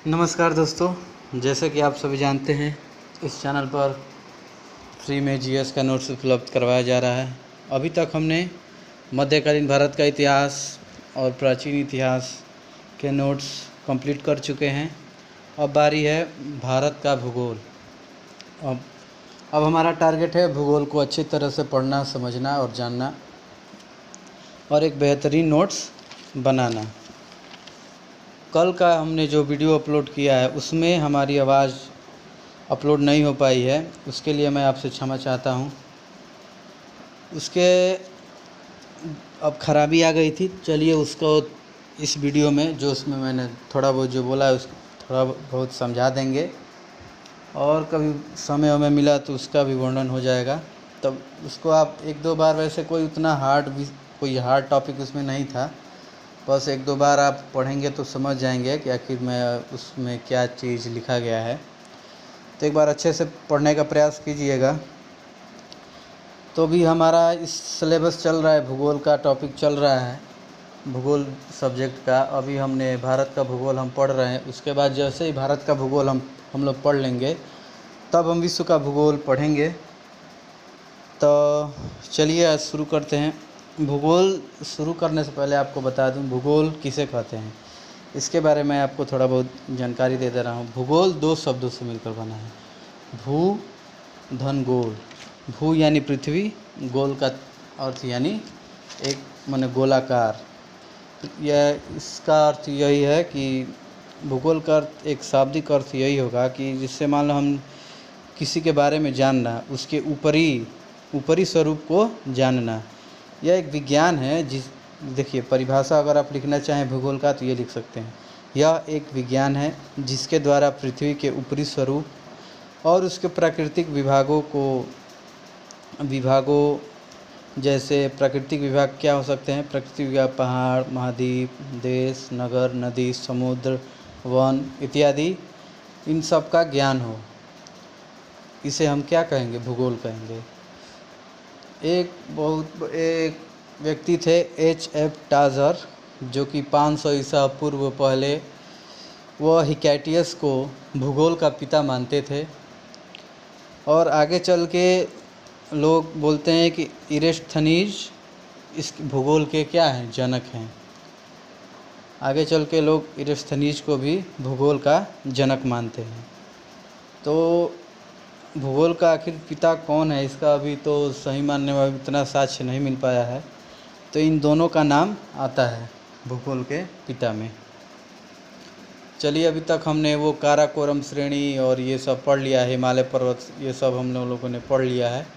नमस्कार दोस्तों, जैसे कि आप सभी जानते हैं इस चैनल पर फ्री में जीएस का नोट्स उपलब्ध करवाया जा रहा है। अभी तक हमने मध्यकालीन भारत का इतिहास और प्राचीन इतिहास के नोट्स कंप्लीट कर चुके हैं। अब बारी है भारत का भूगोल। अब हमारा टारगेट है भूगोल को अच्छी तरह से पढ़ना, समझना और जानना और एक बेहतरीन नोट्स बनाना। कल का हमने जो वीडियो अपलोड किया है उसमें हमारी आवाज़ अपलोड नहीं हो पाई है, उसके लिए मैं आपसे क्षमा चाहता हूँ। उसके अब ख़राबी आ गई थी। चलिए उसको इस वीडियो में जो उसमें मैंने थोड़ा बहुत जो बोला है उसको थोड़ा बहुत समझा देंगे, और कभी समय में मिला तो उसका भी वर्णन हो जाएगा। तब उसको आप एक दो बार, वैसे कोई उतना कोई हार्ड टॉपिक उसमें नहीं था, बस एक दो बार आप पढ़ेंगे तो समझ जाएंगे कि आखिर में उसमें क्या चीज़ लिखा गया है। तो एक बार अच्छे से पढ़ने का प्रयास कीजिएगा। तो भी हमारा इस सिलेबस चल रहा है, भूगोल का टॉपिक चल रहा है, भूगोल सब्जेक्ट का। अभी हमने भारत का भूगोल हम पढ़ रहे हैं। उसके बाद जैसे ही भारत का भूगोल हम लोग पढ़ लेंगे तब हम विश्व का भूगोल पढ़ेंगे। तो चलिए आज शुरू करते हैं। भूगोल शुरू करने से पहले आपको बता दूं भूगोल किसे कहते हैं, इसके बारे में आपको थोड़ा बहुत जानकारी दे रहा हूं। भूगोल दो शब्दों से मिलकर बना है, भू धन गोल। भू यानी पृथ्वी, गोल का अर्थ यानी एक माने गोलाकार। यह इसका अर्थ यही है कि भूगोल का अर्थ, एक शाब्दिक अर्थ यही होगा कि जिससे मान लो हम किसी के बारे में जानना, उसके ऊपरी स्वरूप को जानना। यह एक विज्ञान है। देखिए परिभाषा अगर आप लिखना चाहें भूगोल का तो ये लिख सकते हैं, यह एक विज्ञान है जिसके द्वारा पृथ्वी के ऊपरी स्वरूप और उसके प्राकृतिक विभागों जैसे प्राकृतिक विभाग क्या हो सकते हैं, प्राकृतिक विभाग पहाड़, महाद्वीप, देश, नगर, नदी, समुद्र, वन इत्यादि, इन सब का ज्ञान हो, इसे हम क्या कहेंगे, भूगोल कहेंगे। एक व्यक्ति थे H.F. टाजर, जो कि 500 ईसा पूर्व पहले वह हिकैटियस को भूगोल का पिता मानते थे। और आगे चल के लोग बोलते हैं कि इरेस्थनीज इस भूगोल के क्या हैं, जनक हैं। आगे चल के लोग इरेस्थनीज को भी भूगोल का जनक मानते हैं। तो भूगोल का आखिर पिता कौन है, इसका अभी तो सही मानने में इतना साक्ष्य नहीं मिल पाया है। तो इन दोनों का नाम आता है भूगोल के पिता में। चलिए अभी तक हमने वो काराकोरम श्रेणी और ये सब पढ़ लिया है, हिमालय पर्वत, ये सब हम लोगों ने पढ़ लिया है।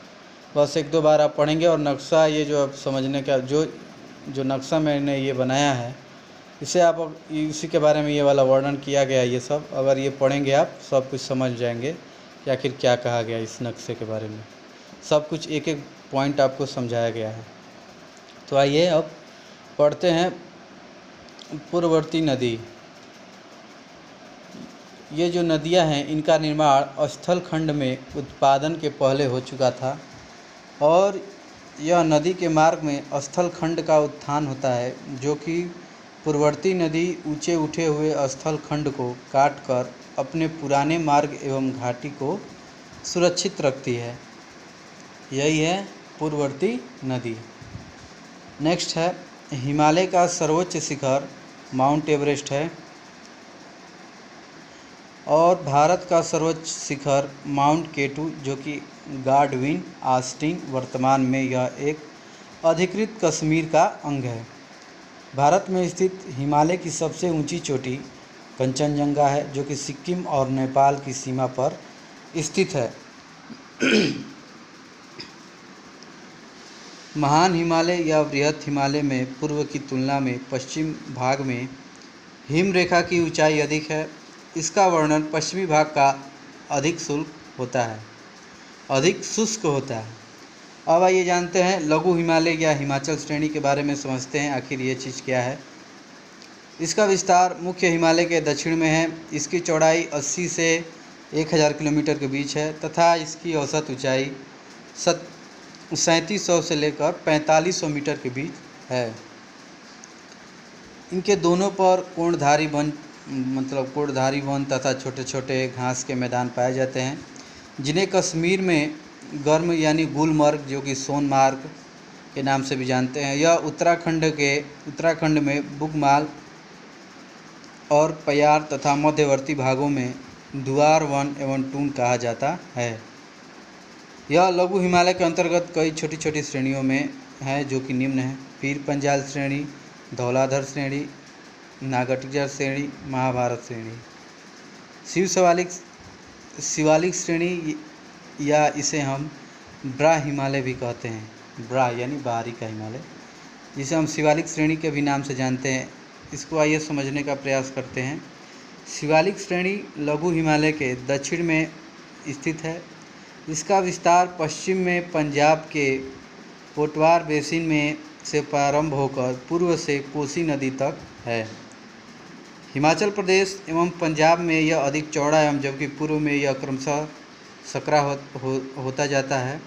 बस एक दो बार आप पढ़ेंगे। और नक्शा, ये जो आप समझने का जो नक्शा मैंने ये बनाया है, इसे आप इसी के बारे में ये वाला वर्णन किया गया है। ये सब अगर ये पढ़ेंगे आप सब कुछ समझ जाएंगे कि आखिर क्या कहा गया इस नक्शे के बारे में। सब कुछ एक एक पॉइंट आपको समझाया गया है। तो आइए अब पढ़ते हैं। पूर्ववर्ती नदी, ये जो नदियां हैं इनका निर्माण स्थल खंड में उत्पादन के पहले हो चुका था, और यह नदी के मार्ग में स्थल खंड का उत्थान होता है, जो कि पूर्ववर्ती नदी ऊंचे उठे हुए स्थल खंड को काटकर अपने पुराने मार्ग एवं घाटी को सुरक्षित रखती है। यही है पूर्ववर्ती नदी। नेक्स्ट है हिमालय का सर्वोच्च शिखर माउंट एवरेस्ट है, और भारत का सर्वोच्च शिखर माउंट केटू, जो कि गार्डविन आस्टीन। वर्तमान में यह एक अधिकृत कश्मीर का अंग है। भारत में स्थित हिमालय की सबसे ऊंची चोटी कंचनजंगा है, जो कि सिक्किम और नेपाल की सीमा पर स्थित है। महान हिमालय या बृहत हिमालय में पूर्व की तुलना में पश्चिम भाग में हिम रेखा की ऊंचाई अधिक है। इसका वर्णन पश्चिमी भाग का अधिक शुष्क होता है। अब आइए जानते हैं लघु हिमालय या हिमाचल श्रेणी के बारे में, समझते हैं आखिर ये चीज़ क्या है। इसका विस्तार मुख्य हिमालय के दक्षिण में है। इसकी चौड़ाई 80 से 1000 किलोमीटर के बीच है तथा इसकी औसत ऊंचाई 3700 से लेकर 4500 मीटर के बीच है। इनके दोनों पर कोणधारी वन मतलब कोटधारी वन तथा छोटे छोटे घास के मैदान पाए जाते हैं, जिन्हें कश्मीर में गर्म यानी गुलमर्ग जो कि सोनमार्ग के नाम से भी जानते हैं। यह उत्तराखंड में बुगमाल और पयार तथा मध्यवर्ती भागों में दुआर वन एवं टून कहा जाता है। यह लघु हिमालय के अंतर्गत कई छोटी छोटी श्रेणियों में है, जो कि निम्न है: पीर पंजाल श्रेणी, धौलाधर श्रेणी, नागटिजर श्रेणी, महाभारत श्रेणी। शिवालिक श्रेणी या इसे हम ब्रा हिमालय भी कहते हैं, ब्रा यानी बाहरी का हिमालय, जिसे हम शिवालिक श्रेणी के भी नाम से जानते हैं। इसको आइए समझने का प्रयास करते हैं। शिवालिक श्रेणी लघु हिमालय के दक्षिण में स्थित है। इसका विस्तार पश्चिम में पंजाब के पोटवार बेसिन में से प्रारंभ होकर पूर्व से कोसी नदी तक है। हिमाचल प्रदेश एवं पंजाब में यह अधिक चौड़ा एवं जबकि पूर्व में यह क्रमशः सकरा होता जाता है।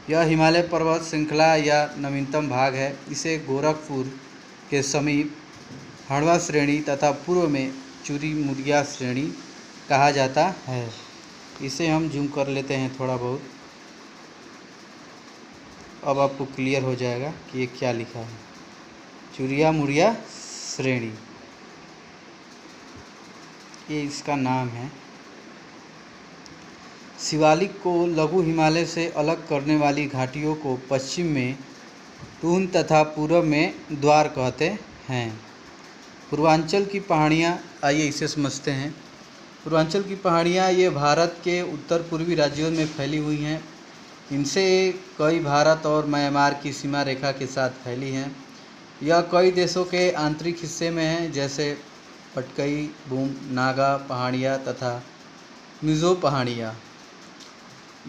यह हिमालय पर्वत श्रृंखला या नवीनतम भाग है। इसे गोरखपुर के समीप हड़वा श्रेणी तथा पूर्व में चूरी मुड़िया श्रेणी कहा जाता है। इसे हम जूम कर लेते हैं थोड़ा बहुत, अब आपको क्लियर हो जाएगा कि ये क्या लिखा है। चूरिया मुड़िया श्रेणी, ये इसका नाम है। शिवालिक को लघु हिमालय से अलग करने वाली घाटियों को पश्चिम में टून तथा पूर्व में द्वार कहते हैं। पूर्वांचल की पहाड़ियाँ, आइए इसे समझते हैं। पूर्वांचल की पहाड़ियाँ ये भारत के उत्तर पूर्वी राज्यों में फैली हुई हैं। इनसे कई भारत और म्यांमार की सीमा रेखा के साथ फैली हैं। यह कई देशों के आंतरिक हिस्से में है, जैसे पटकई, बूम, नागा पहाड़ियाँ तथा मिज़ो पहाड़ियाँ।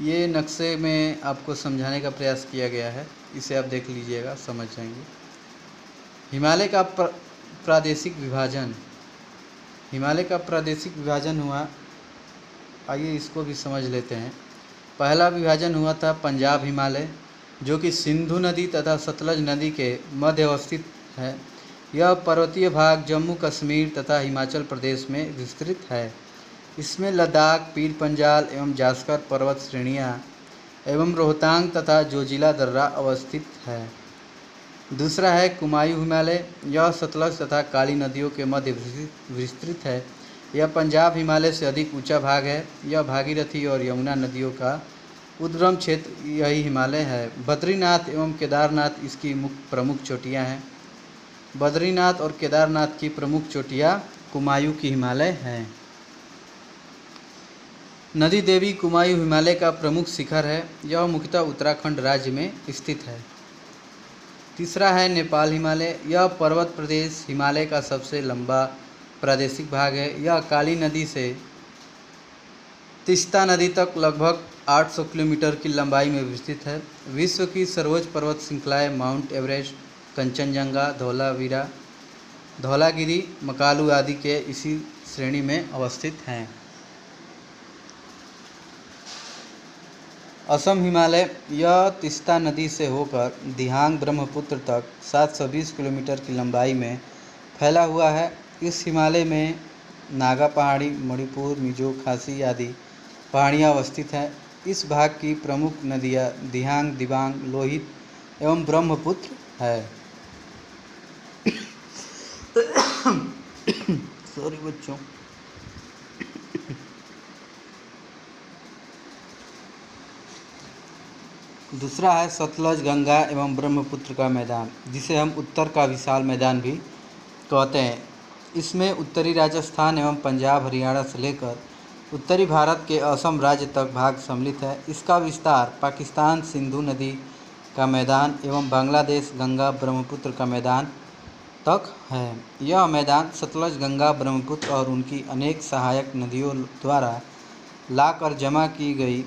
ये नक्शे में आपको समझाने का प्रयास किया गया है, इसे आप देख लीजिएगा, समझ जाएंगे। हिमालय का प्रादेशिक विभाजन, हिमालय का प्रादेशिक विभाजन हुआ, आइए इसको भी समझ लेते हैं। पहला विभाजन हुआ था पंजाब हिमालय, जो कि सिंधु नदी तथा सतलज नदी के मध्य अवस्थित है। यह पर्वतीय भाग जम्मू कश्मीर तथा हिमाचल प्रदेश में विस्तृत है। इसमें लद्दाख, पीर पंजाल एवं जास्कर पर्वत श्रेणियाँ एवं रोहतांग तथा जोजिला दर्रा अवस्थित है। दूसरा है कुमायूं हिमालय। यह सतलज तथा काली नदियों के मध्य विस्तृत है। यह पंजाब हिमालय से अधिक ऊंचा भाग है। यह भागीरथी और यमुना नदियों का उद्गम क्षेत्र यही हिमालय है। बद्रीनाथ एवं केदारनाथ इसकी प्रमुख चोटियाँ हैं। बद्रीनाथ और केदारनाथ की प्रमुख चोटियाँ कुमायूं की हिमालय हैं। नदी देवी कुमायूं हिमालय का प्रमुख शिखर है। यह मुख्यतः उत्तराखंड राज्य में स्थित है। तीसरा है नेपाल हिमालय। यह पर्वत प्रदेश हिमालय का सबसे लंबा प्रादेशिक भाग है। यह काली नदी से तीस्ता नदी तक लगभग 800 किलोमीटर की लंबाई में विस्तृत है। विश्व की सर्वोच्च पर्वत श्रृंखलाएं माउंट एवरेस्ट, कंचनजंगा, धौलागिरी, मकालू आदि के इसी श्रेणी में अवस्थित हैं। असम हिमालय, यह तीस्ता नदी से होकर दिहांग ब्रह्मपुत्र तक 720 किलोमीटर की लंबाई में फैला हुआ है। इस हिमालय में नागा पहाड़ी, मणिपुर, मिजो, खासी आदि पहाड़ियाँ अवस्थित हैं। इस भाग की प्रमुख नदियाँ दिहांग, दिबांग, लोहित एवं ब्रह्मपुत्र है। सॉरी बच्चों। दूसरा है सतलज, गंगा एवं ब्रह्मपुत्र का मैदान, जिसे हम उत्तर का विशाल मैदान भी कहते हैं। इसमें उत्तरी राजस्थान एवं पंजाब, हरियाणा से लेकर उत्तरी भारत के असम राज्य तक भाग सम्मिलित है। इसका विस्तार पाकिस्तान सिंधु नदी का मैदान एवं बांग्लादेश गंगा ब्रह्मपुत्र का मैदान तक है। यह मैदान सतलज, गंगा, ब्रह्मपुत्र और उनकी अनेक सहायक नदियों द्वारा लाकर जमा की गई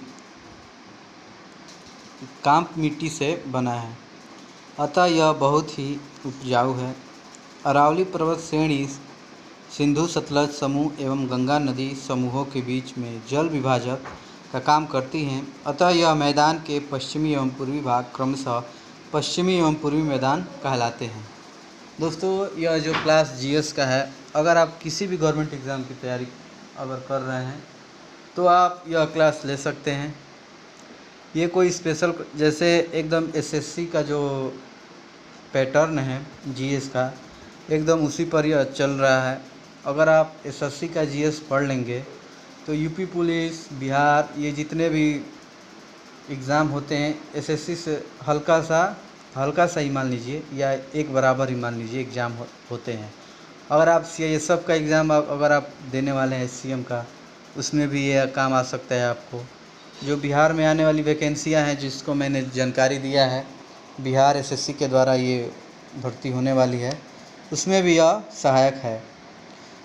कांप मिट्टी से बना है, अतः यह बहुत ही उपजाऊ है। अरावली पर्वत श्रेणी सिंधु सतलज समूह एवं गंगा नदी समूहों के बीच में जल विभाजक का काम करती हैं, अतः यह मैदान के पश्चिमी एवं पूर्वी भाग क्रमशः पश्चिमी एवं पूर्वी मैदान कहलाते हैं। दोस्तों यह जो क्लास जीएस का है, अगर आप किसी भी गवर्नमेंट एग्ज़ाम की तैयारी अगर कर रहे हैं तो आप यह क्लास ले सकते हैं। ये कोई स्पेशल जैसे एकदम एसएससी का जो पैटर्न है जीएस का, एकदम उसी पर यह चल रहा है। अगर आप एसएससी का जीएस पढ़ लेंगे तो यूपी पुलिस, बिहार, ये जितने भी एग्ज़ाम होते हैं एसएससी से हल्का सा ही मान लीजिए या एक बराबर ही मान लीजिए एग्ज़ाम होते हैं। अगर आप सीआईएसएफ का एग्ज़ाम अगर आप देने वाले हैं एससीएम का, उसमें भी ये काम आ सकता है आपको। जो बिहार में आने वाली वैकेंसियां हैं जिसको मैंने जानकारी दिया है, बिहार एसएससी के द्वारा ये भर्ती होने वाली है, उसमें भी यह सहायक है।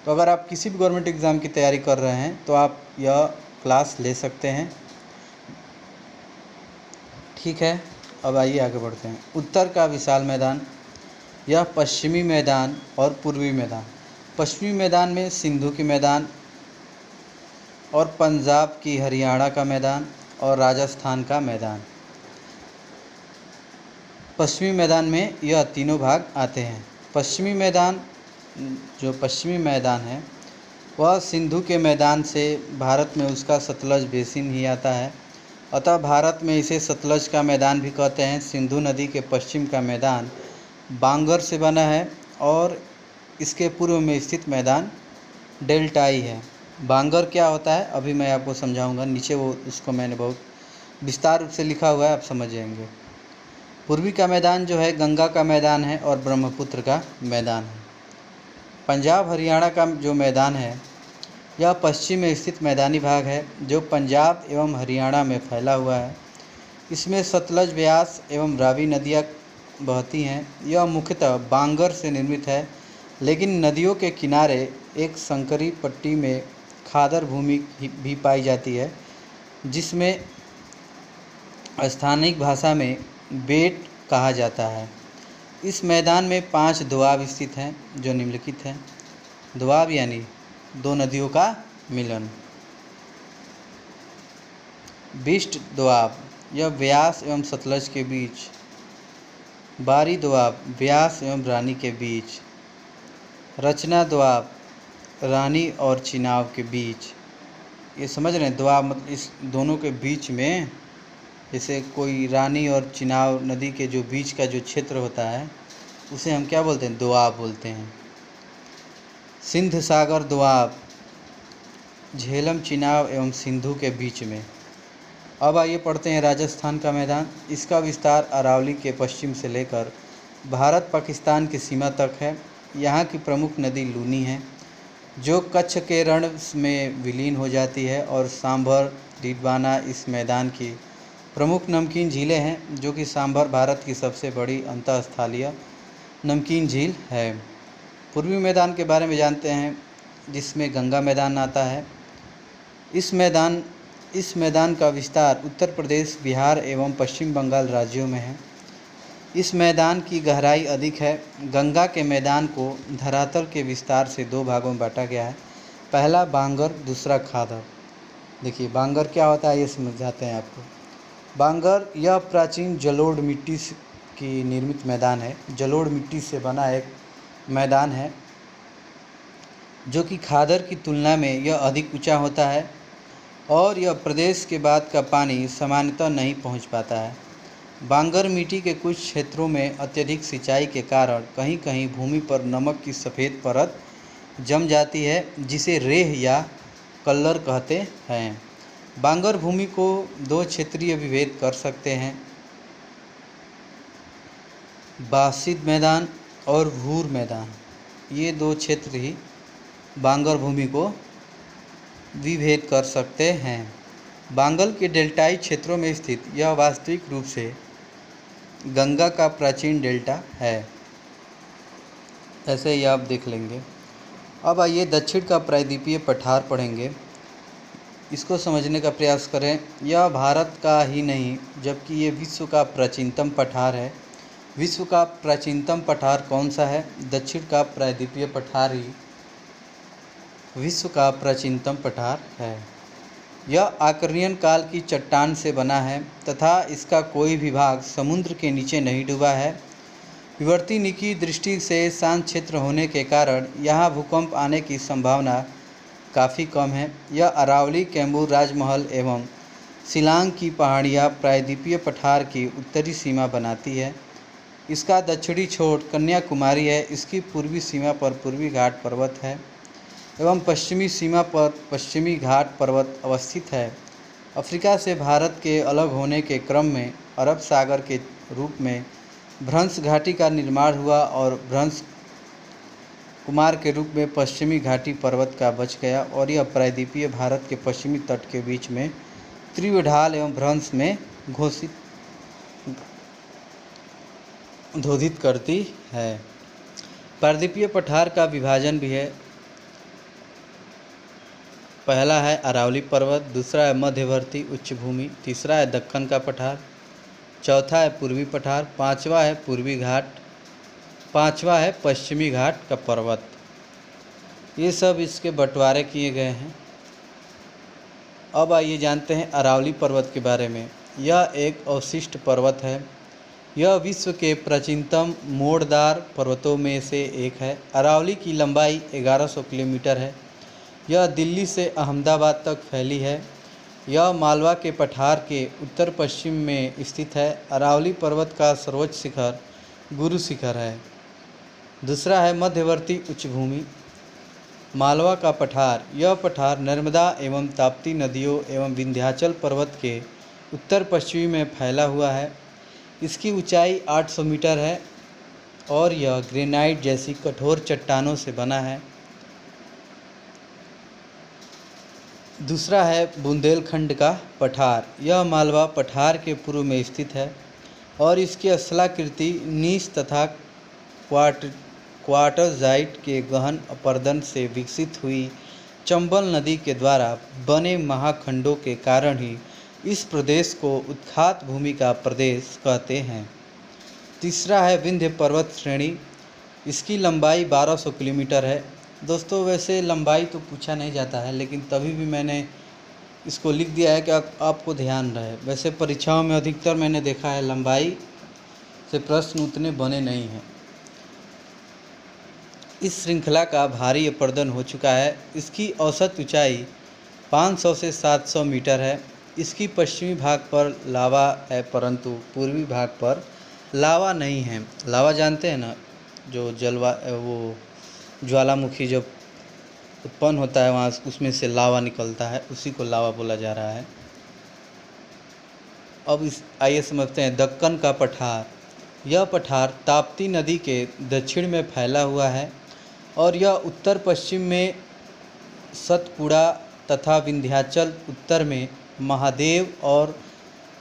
तो अगर आप किसी भी गवर्नमेंट एग्ज़ाम की तैयारी कर रहे हैं तो आप यह क्लास ले सकते हैं। ठीक है, अब आइए आगे बढ़ते हैं। उत्तर का विशाल मैदान, यह पश्चिमी मैदान और पूर्वी मैदान। पश्चिमी मैदान में सिंधु की मैदान और पंजाब की हरियाणा का मैदान और राजस्थान का मैदान। पश्चिमी मैदान में यह तीनों भाग आते हैं। पश्चिमी मैदान, जो पश्चिमी मैदान है वह सिंधु के मैदान से भारत में उसका सतलज बेसिन ही आता है, अतः भारत में इसे सतलज का मैदान भी कहते हैं। सिंधु नदी के पश्चिम का मैदान बांगर से बना है और इसके पूर्व में स्थित मैदान डेल्टाई है। बांगर क्या होता है अभी मैं आपको समझाऊंगा, नीचे वो उसको मैंने बहुत विस्तार रूप से लिखा हुआ है, आप समझ जाएंगे। पूर्वी का मैदान जो है गंगा का मैदान है और ब्रह्मपुत्र का मैदान है। पंजाब हरियाणा का जो मैदान है यह पश्चिम में स्थित मैदानी भाग है जो पंजाब एवं हरियाणा में फैला हुआ है। इसमें सतलज, ब्यास एवं रावी नदियाँ बहती हैं। यह मुख्यतः बांगर से निर्मित है, लेकिन नदियों के किनारे एक संकरी पट्टी में खादर भूमि भी पाई जाती है, जिसमें स्थानिक भाषा में बेट कहा जाता है। इस मैदान में 5 दोआब स्थित हैं जो निम्नलिखित हैं। दोआब यानी दो नदियों का मिलन। बिष्ट दोआब, यह व्यास एवं सतलज के बीच। बारी दोआब, व्यास एवं रानी के बीच। रचना दोआब, रानी और चिनाब के बीच। ये समझ रहे हैं, दोआब मतलब इस दोनों के बीच में, जैसे कोई रानी और चिनाब नदी के जो बीच का जो क्षेत्र होता है उसे हम क्या बोलते हैं, दोआब बोलते हैं। सिंध सागर दोआब, झेलम, चिनाब एवं सिंधु के बीच में। अब आइए पढ़ते हैं राजस्थान का मैदान। इसका विस्तार अरावली के पश्चिम से लेकर भारत पाकिस्तान की सीमा तक है। यहाँ की प्रमुख नदी लूनी है जो कच्छ के रण में विलीन हो जाती है, और सांभर, डिडवाना इस मैदान की प्रमुख नमकीन झीलें हैं, जो कि सांभर भारत की सबसे बड़ी अंतःस्थलीय नमकीन झील है। पूर्वी मैदान के बारे में जानते हैं, जिसमें गंगा मैदान आता है। इस मैदान का विस्तार उत्तर प्रदेश, बिहार एवं पश्चिम बंगाल राज्यों में है। इस मैदान की गहराई अधिक है। गंगा के मैदान को धरातल के विस्तार से 2 भागों में बांटा गया है, पहला बांगर, दूसरा खादर। देखिए बांगर क्या होता है ये समझाते हैं आपको। बांगर यह प्राचीन जलोढ़ मिट्टी की निर्मित मैदान है। जलोढ़ मिट्टी से बना एक मैदान है जो कि खादर की तुलना में यह अधिक ऊंचा होता है, और यह प्रदेश के बाद का पानी सामान्यतः नहीं पहुंच पाता है। बांगर मिट्टी के कुछ क्षेत्रों में अत्यधिक सिंचाई के कारण कहीं कहीं भूमि पर नमक की सफ़ेद परत जम जाती है, जिसे रेह या कल्लर कहते हैं। बांगर भूमि को 2 क्षेत्रीय विभेद कर सकते हैं, बासिद मैदान और भूर मैदान। ये 2 क्षेत्र ही बांगर भूमि को विभेद कर सकते हैं। बांगल के डेल्टाई क्षेत्रों में स्थित यह वास्तविक रूप से गंगा का प्राचीन डेल्टा है। ऐसे ही आप देख लेंगे। अब आइए दक्षिण का प्रायद्वीपीय पठार पढ़ेंगे। इसको समझने का प्रयास करें। यह भारत का ही नहीं जबकि ये विश्व का प्राचीनतम पठार है। विश्व का प्राचीनतम पठार कौन सा है? दक्षिण का प्रायद्वीपीय पठार ही विश्व का प्राचीनतम पठार है। यह आर्कियन काल की चट्टान से बना है तथा इसका कोई भी भाग समुद्र के नीचे नहीं डूबा है। विवर्तनिकी की दृष्टि से शांत क्षेत्र होने के कारण यहाँ भूकंप आने की संभावना काफ़ी कम है। यह अरावली, कैमूर, राजमहल एवं शिलांग की पहाड़ियाँ प्रायद्वीपीय पठार की उत्तरी सीमा बनाती है। इसका दक्षिणी छोर कन्याकुमारी है। इसकी पूर्वी सीमा पर पूर्वी घाट पर्वत है एवं पश्चिमी सीमा पर पश्चिमी घाट पर्वत अवस्थित है। अफ्रीका से भारत के अलग होने के क्रम में अरब सागर के रूप में भ्रंश घाटी का निर्माण हुआ और भ्रंश कुमार के रूप में पश्चिमी घाटी पर्वत का बच गया और यह प्रायद्वीपीय भारत के पश्चिमी तट के बीच में तीव्र ढाल एवं भ्रंश में धोधित करती है। प्रायद्वीपीय पठार का विभाजन भी है। पहला है अरावली पर्वत, दूसरा है मध्यवर्ती उच्च भूमि, तीसरा है दक्कन का पठार, चौथा है पूर्वी पठार, पांचवा है पूर्वी घाट, पांचवा है पश्चिमी घाट का पर्वत। ये सब इसके बंटवारे किए गए हैं। अब आइए जानते हैं अरावली पर्वत के बारे में। यह एक अवशिष्ट पर्वत है। यह विश्व के प्राचीनतम मोड़दार पर्वतों में से एक है। अरावली की लंबाई 1100 किलोमीटर है। यह दिल्ली से अहमदाबाद तक फैली है। यह मालवा के पठार के उत्तर पश्चिम में स्थित है। अरावली पर्वत का सर्वोच्च शिखर गुरु शिखर है। दूसरा है मध्यवर्ती उच्च भूमि, मालवा का पठार। यह पठार नर्मदा एवं ताप्ती नदियों एवं विंध्याचल पर्वत के उत्तर पश्चिमी में फैला हुआ है। इसकी ऊंचाई 800 मीटर है और यह ग्रेनाइट जैसी कठोर चट्टानों से बना है। दूसरा है बुंदेलखंड का पठार। यह मालवा पठार के पूर्व में स्थित है और इसकी स्थलाकृति नीच तथा क्वार्टरजाइट के गहन अपर्दन से विकसित हुई चंबल नदी के द्वारा बने महाखंडों के कारण ही इस प्रदेश को उत्खात भूमि का प्रदेश कहते हैं। तीसरा है विंध्य पर्वत श्रेणी। इसकी लंबाई 1200 किलोमीटर है। दोस्तों, वैसे लंबाई तो पूछा नहीं जाता है, लेकिन तभी भी मैंने इसको लिख दिया है कि आपको ध्यान रहे। वैसे परीक्षाओं में अधिकतर मैंने देखा है लंबाई से प्रश्न उतने बने नहीं हैं। इस श्रृंखला का भारी अपर्दन हो चुका है। इसकी औसत ऊंचाई 500 से 700 मीटर है। इसकी पश्चिमी भाग पर लावा है, परंतु पूर्वी भाग पर लावा नहीं है। लावा जानते हैं ना, जो वो ज्वालामुखी जब उत्पन्न होता है वहाँ उसमें से लावा निकलता है, उसी को लावा बोला जा रहा है। अब आइए समझते हैं दक्कन का पठार। यह पठार ताप्ती नदी के दक्षिण में फैला हुआ है और यह उत्तर पश्चिम में सतपुड़ा तथा विंध्याचल, उत्तर में महादेव और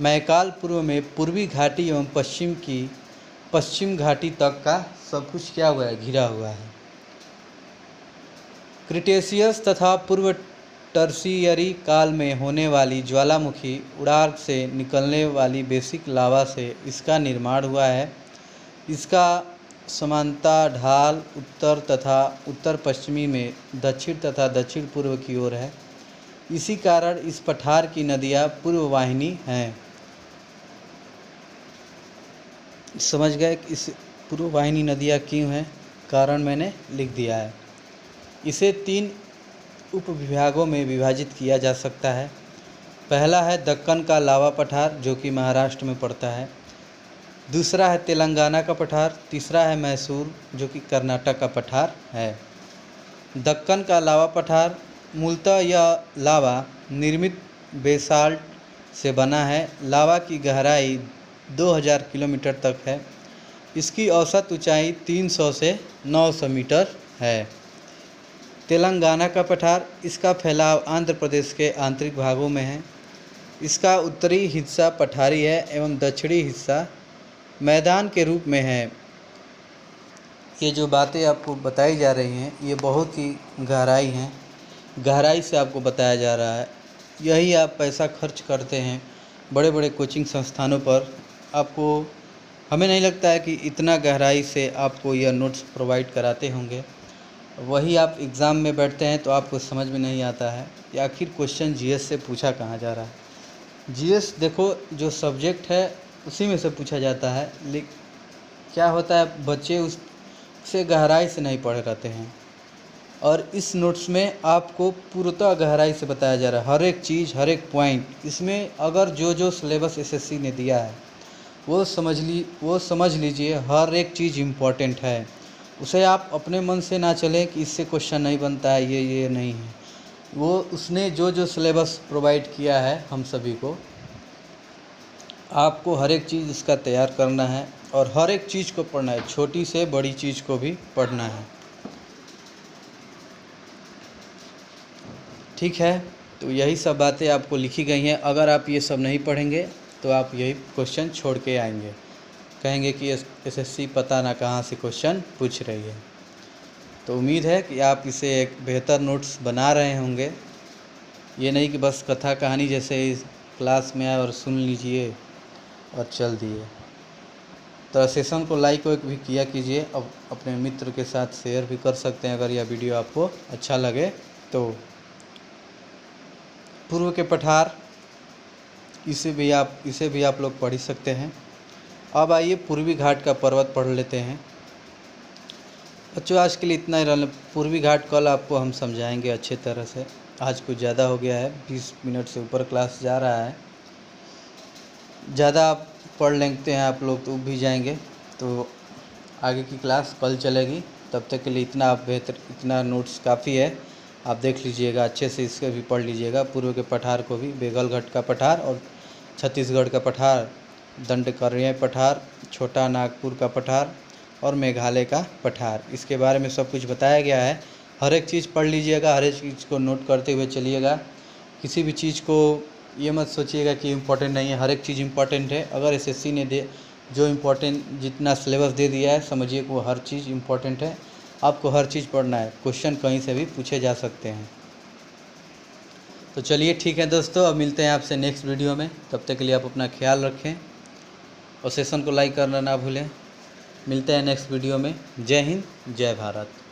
मैकाल, पूर्व में पूर्वी घाटी एवं पश्चिम घाटी तक का सब कुछ क्या हुआ है, घिरा हुआ है। क्रिटेशियस तथा पूर्व टर्शियरी काल में होने वाली ज्वालामुखी उड़ार से निकलने वाली बेसिक लावा से इसका निर्माण हुआ है। इसका समानता ढाल उत्तर तथा उत्तर पश्चिमी में दक्षिण तथा दक्षिण पूर्व की ओर है। इसी कारण इस पठार की नदियाँ पूर्व वाहिनी हैं। समझ गए कि इस पूर्व वाहिनी नदियाँ क्यों हैं? कारण मैंने लिख दिया है। इसे 3 उप विभागों में विभाजित किया जा सकता है। पहला है दक्कन का लावा पठार, जो कि महाराष्ट्र में पड़ता है। दूसरा है तेलंगाना का पठार। तीसरा है मैसूर, जो कि कर्नाटक का पठार है। दक्कन का लावा पठार मूलतः यह लावा निर्मित बेसाल्ट से बना है। लावा की गहराई 2000 किलोमीटर तक है। इसकी औसत ऊंचाई 300 से 900 मीटर है। तेलंगाना का पठार, इसका फैलाव आंध्र प्रदेश के आंतरिक भागों में है। इसका उत्तरी हिस्सा पठारी है एवं दक्षिणी हिस्सा मैदान के रूप में है। ये जो बातें आपको बताई जा रही हैं, ये बहुत ही गहराई से आपको बताया जा रहा है। यही आप पैसा खर्च करते हैं बड़े बड़े कोचिंग संस्थानों पर, आपको हमें नहीं लगता है कि इतना गहराई से आपको यह नोट्स प्रोवाइड कराते होंगे। वही आप एग्ज़ाम में बैठते हैं तो आपको समझ में नहीं आता है कि आखिर क्वेश्चन जीएस से पूछा कहाँ जा रहा है। जीएस देखो, जो सब्जेक्ट है उसी में से पूछा जाता है, लेकिन क्या होता है, बच्चे उससे गहराई से नहीं पढ़े रहते हैं। और इस नोट्स में आपको पूर्णतः गहराई से बताया जा रहा है, हर एक चीज़, हर एक पॉइंट। इसमें अगर जो जो सिलेबस एसएससी ने दिया है वो समझ लीजिए, हर एक चीज़ इम्पॉर्टेंट है। उसे आप अपने मन से ना चलें कि इससे क्वेश्चन नहीं बनता है, ये नहीं है। वो उसने जो जो सिलेबस प्रोवाइड किया है हम सभी को, आपको हर एक चीज़ इसका तैयार करना है और हर एक चीज़ को पढ़ना है, छोटी से बड़ी चीज़ को भी पढ़ना है। ठीक है, तो यही सब बातें आपको लिखी गई हैं। अगर आप ये सब नहीं पढ़ेंगे तो आप यही क्वेश्चन छोड़ के आएंगे, कहेंगे कि एसएससी पता ना कहाँ से क्वेश्चन पूछ रही है। तो उम्मीद है कि आप इसे एक बेहतर नोट्स बना रहे होंगे। ये नहीं कि बस कथा कहानी जैसे क्लास में आए और सुन लीजिए और चल दिए। तो सेशन को लाइक भी किया कीजिए, अब अपने मित्र के साथ शेयर भी कर सकते हैं अगर यह वीडियो आपको अच्छा लगे तो। पूर्व के पठार, इसे भी आप लोग पढ़ ही सकते हैं। अब आइए पूर्वी घाट का पर्वत पढ़ लेते हैं। बच्चों आज के लिए इतना ही रहने। पूर्वी घाट कल आपको हम समझाएंगे अच्छे तरह से। आज कुछ ज़्यादा हो गया है, 20 मिनट से ऊपर क्लास जा रहा है। ज़्यादा आप पढ़ लेते हैं आप लोग तो उब भी जाएंगे। तो आगे की क्लास कल चलेगी, तब तक के लिए इतना आप इतना नोट्स काफ़ी है। आप देख लीजिएगा अच्छे से, इसके भी पढ़ लीजिएगा। पूर्व के पठार को भी, बेगलघट का पठार और छत्तीसगढ़ का पठार, दंडकर्य पठार, छोटा नागपुर का पठार और मेघालय का पठार, इसके बारे में सब कुछ बताया गया है। हर एक चीज़ पढ़ लीजिएगा, हर एक चीज़ को नोट करते हुए चलिएगा। किसी भी चीज़ को ये मत सोचिएगा कि इम्पोर्टेंट नहीं है, हर एक चीज़ इम्पोर्टेंट है। अगर एसएससी ने जो इम्पोर्टेंट जितना सिलेबस दे दिया है, समझिए कि वो हर चीज़ इम्पोर्टेंट है। आपको हर चीज़ पढ़ना है, क्वेश्चन कहीं से भी पूछे जा सकते हैं। तो चलिए ठीक है दोस्तों, अब मिलते हैं आपसे नेक्स्ट वीडियो में। तब तक के लिए आप अपना ख्याल रखें और सेशन को लाइक करना ना भूलें। मिलते हैं नेक्स्ट वीडियो में। जय हिंद, जय भारत।